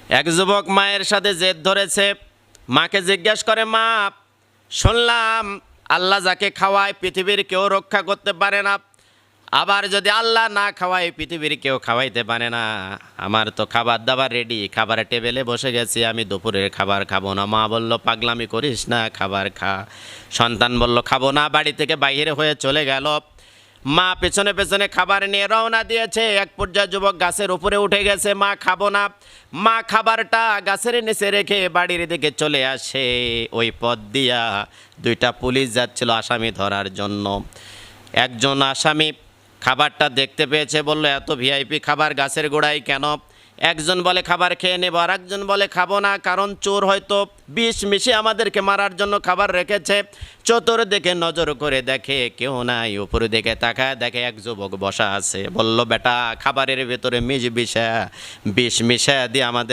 এক যুবক মায়ের সাথে জেদ ধরেছে। মাকে জিজ্ঞেস করে, মা শুনলাম আল্লাহ যাকে খাওয়ায় পৃথিবীর কেউ রক্ষা করতে পারে না, আবার যদি আল্লাহ না খাওয়ায় পৃথিবীর কেউ খাওয়াইতে পারে না। আমার তো খাবার দাবার রেডি, খাবারের টেবিলে বসে গেছি, আমি দুপুরের খাবার খাবো না। মা বলল, পাগলামি করিস না, খাবার খা। সন্তান বলল, খাবো না, বাড়ি থেকে বাইরে হয়ে চলে গেল। মা পেছনে পেছনে খাবার নিয়ে রওনা দিয়েছে। এক পর্যায়ে যুবক গাছের উপরে উঠে গেছে, মা খাবো না। মা খাবারটা গাছের নিচে রেখে বাড়ির দিকে চলে আসে। ওই পথ দিয়া দুইটা পুলিশ যাচ্ছিল আসামি ধরার জন্য। একজন আসামি খাবারটা দেখতে পেয়েছে, বলল, এত ভিআইপি খাবার গাছের গোড়ায় কেন? একজন বলে খাবার খেয়ে নেব, আর একজন বলে খাবো না, কারণ চোর হয়তো বিষ মিশে আমাদেরকে মারার জন্য খাবার রেখেছে। চতুর্দিকে নজর করে দেখে কেউ নাই, উপরে দিকে তাকায় দেখে এক যুবক বসা আছে। বলল, বেটা খাবারের ভেতরে বিষ মিশা দিয়ে আমাদের